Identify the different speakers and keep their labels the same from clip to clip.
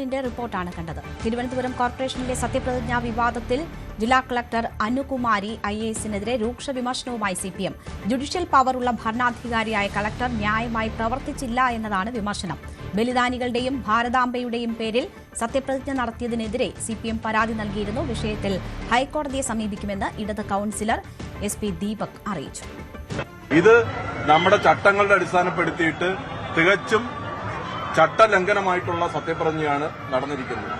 Speaker 1: ിന്റെ റിപ്പോർട്ടാണ് കണ്ടത്. തിരുവനന്തപുരം കോർപ്പറേഷനിലെ സത്യപ്രതിജ്ഞാ വിവാദത്തിൽ ജില്ലാ കളക്ടർ അനുകുമാരി IASനെതിരെ രൂക്ഷ വിമർശനവുമായി CPM. ജുഡീഷ്യൽ പവറുള്ള ഭരണാധികാരിയായ കളക്ടർ ന്യായമായി പ്രവർത്തിച്ചില്ല എന്നതാണ് വിമർശനം. ബലിദാനികളുടെയും ഭാരതാംബയുടെയും പേരിൽ സത്യപ്രതിജ്ഞ നടത്തിയതിനെതിരെ CPM പരാതി നൽകിയിരുന്നു. വിഷയത്തിൽ ഹൈക്കോടതിയെ സമീപിക്കുമെന്ന് ഇടത് കൌൺസിലർ SP ദീപക് അറിയിച്ചു.
Speaker 2: ഇത് നമ്മുടെ ചട്ടങ്ങളുടെ അടിസ്ഥാനപ്പെടുത്തിയിട്ട് തികച്ചും ചട്ടലംഘനമായിട്ടുള്ള സത്യപ്രതിജ്ഞയാണ് നടന്നിരിക്കുന്നത്.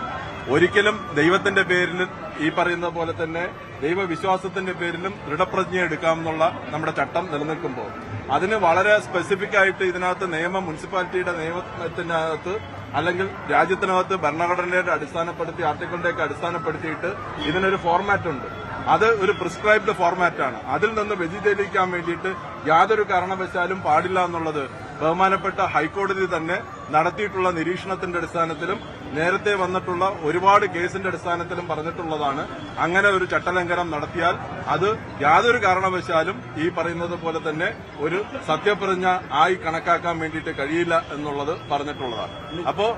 Speaker 2: ഒരിക്കലും ദൈവത്തിന്റെ പേരിലും ഈ പറയുന്ന പോലെ തന്നെ ദൈവവിശ്വാസത്തിന്റെ പേരിലും ദൃഢപ്രതിജ്ഞ എടുക്കാമെന്നുള്ള നമ്മുടെ ചട്ടം നിലനിൽക്കുമ്പോൾ അതിന് വളരെ സ്പെസിഫിക് ആയിട്ട് ഇതിനകത്ത് മുനിസിപ്പാലിറ്റിയുടെ നിയമത്തിനകത്ത് അല്ലെങ്കിൽ രാജ്യത്തിനകത്ത് ഭരണഘടനയുടെ അടിസ്ഥാനപ്പെടുത്തി ആർട്ടിക്കിളിന്റെയൊക്കെ അടിസ്ഥാനപ്പെടുത്തിയിട്ട് ഇതിനൊരു ഫോർമാറ്റ് ഉണ്ട്. അത് ഒരു പ്രിസ്ക്രൈബ്ഡ് ഫോർമാറ്റാണ്. അതിൽ നിന്ന് വ്യതിചലിക്കാൻ വേണ്ടിയിട്ട് യാതൊരു കാരണവശാലും പാടില്ല എന്നുള്ളത് ബഹുമാനപ്പെട്ട ഹൈക്കോടതി തന്നെ നടത്തിയിട്ടുള്ള നിരീക്ഷണത്തിന്റെ അടിസ്ഥാനത്തിലും നേരത്തെ വന്നിട്ടുള്ള ഒരുപാട് കേസിന്റെ അടിസ്ഥാനത്തിലും പറഞ്ഞിട്ടുള്ളതാണ്. അങ്ങനെ ഒരു ചട്ടലംഘനം നടത്തിയാൽ അത് യാതൊരു കാരണവശാലും ഈ പറയുന്നത് പോലെ തന്നെ ഒരു സത്യപ്രതിജ്ഞ ആയി കണക്കാക്കാൻ വേണ്ടിയിട്ട് കഴിയില്ല എന്നുള്ളത് പറഞ്ഞിട്ടുള്ളതാണ്. അപ്പോ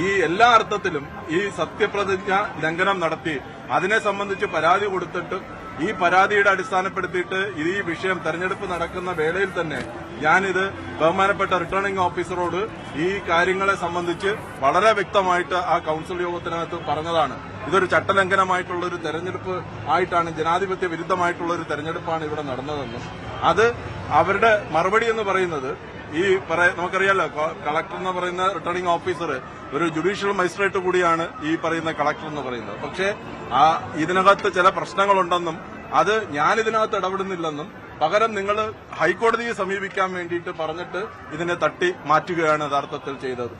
Speaker 2: ഈ എല്ലാ അർത്ഥത്തിലും ഈ സത്യപ്രതിജ്ഞ ലംഘനം നടത്തി അതിനെ സംബന്ധിച്ച് പരാതി കൊടുത്തിട്ട് ഈ പരാതിയുടെ അടിസ്ഥാനപ്പെടുത്തിയിട്ട് ഈ വിഷയം തെരഞ്ഞെടുപ്പ് നടക്കുന്ന വേളയിൽ തന്നെ ഞാനിത് ബഹുമാനപ്പെട്ട റിട്ടേണിംഗ് ഓഫീസറോട് ഈ കാര്യങ്ങളെ സംബന്ധിച്ച് വളരെ വ്യക്തമായിട്ട് ആ കൌൺസിൽ യോഗത്തിനകത്ത് പറഞ്ഞതാണ്. ഇതൊരു ചട്ടലംഘനമായിട്ടുള്ള ഒരു തെരഞ്ഞെടുപ്പ് ആയിട്ടാണ്, ജനാധിപത്യ വിരുദ്ധമായിട്ടുള്ള ഒരു തെരഞ്ഞെടുപ്പാണ് ഇവിടെ നടന്നതെന്നും അത് അവരുടെ മറുപടി എന്ന് പറയുന്നത് നമുക്കറിയാലോ, കളക്ടർ എന്ന് പറയുന്ന റിട്ടേണിംഗ് ഓഫീസർ ഒരു ജുഡീഷ്യൽ മജിസ്ട്രേറ്റ് കൂടിയാണ് ഈ പറയുന്ന കളക്ടർ എന്ന് പറയുന്നത്. പക്ഷേ ഇതിനകത്ത് ചില പ്രശ്നങ്ങളുണ്ടെന്നും അത് ഞാനിതിനകത്ത് ഇടപെടുന്നില്ലെന്നും പകരം നിങ്ങൾ ഹൈക്കോടതിയെ സമീപിക്കാൻ വേണ്ടിയിട്ട് പറഞ്ഞിട്ട് ഇതിനെ തട്ടി മാറ്റുകയാണ് യഥാർത്ഥത്തിൽ ചെയ്തത്.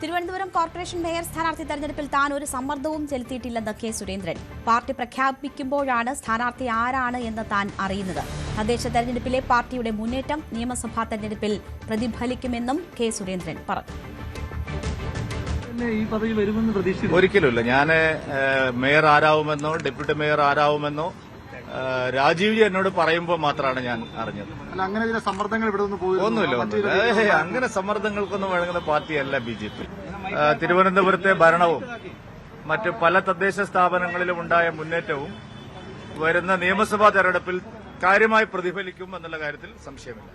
Speaker 1: തിരുവനന്തപുരം കോർപ്പറേഷൻ മേയർ സ്ഥാനാർത്ഥി തെരഞ്ഞെടുപ്പിൽ താൻ ഒരു സമ്മർദ്ദവും ചെലുത്തിയിട്ടില്ലെന്ന് K. സുരേന്ദ്രൻ. പാർട്ടി പ്രഖ്യാപിക്കുമ്പോഴാണ് സ്ഥാനാർത്ഥി ആരാണ് എന്ന് താൻ അറിയുന്നത്. തദ്ദേശ തെരഞ്ഞെടുപ്പിലെ പാർട്ടിയുടെ മുന്നേറ്റം നിയമസഭാ തെരഞ്ഞെടുപ്പിൽ പ്രതിഫലിക്കുമെന്നും K. സുരേന്ദ്രൻ പറഞ്ഞു.
Speaker 3: ഒരിക്കലുമില്ല. ഞാൻ മേയർ ആരാവുമെന്നോ ഡെപ്യൂട്ടി മേയർ ആരാവുമെന്നോ രാജീവ്ജി എന്നോട് പറയുമ്പോൾ മാത്രമാണ് ഞാൻ അറിഞ്ഞത്.
Speaker 4: അങ്ങനെ സമ്മർദ്ദങ്ങൾ
Speaker 3: ഒന്നുമില്ല. അങ്ങനെ സമ്മർദ്ദങ്ങൾക്കൊന്നും വഴങ്ങുന്ന പാർട്ടിയല്ല BJP. തിരുവനന്തപുരത്തെ ഭരണവും മറ്റ് പല തദ്ദേശ സ്ഥാപനങ്ങളിലും ഉണ്ടായ മുന്നേറ്റവും വരുന്ന നിയമസഭാ തെരഞ്ഞെടുപ്പിൽ കാര്യമായി പ്രതിഫലിക്കും എന്നുള്ള കാര്യത്തിൽ സംശയമില്ല.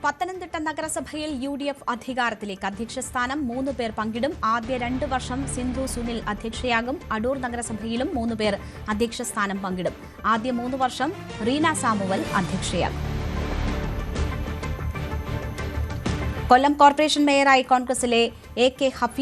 Speaker 1: പത്തനംതിട്ട നഗരസഭയിൽ UDF അധികാരത്തിലേക്ക്. അധ്യക്ഷസ്ഥാനം 3 പേർ പങ്കിടും. ആദ്യ 2 വർഷം സിന്ധു സുനിൽ അധ്യക്ഷയാകും. അടൂർ നഗരസഭയിലും 3 പേർ അധ്യക്ഷസ്ഥാനം പങ്കിടും. ആദ്യ 3 വർഷം റീന സാമുവൽ അധ്യക്ഷയാകും. കൊല്ലം കോർപ്പറേഷൻ മേയറായി കോൺഗ്രസിലെ AK ഹഫീസ്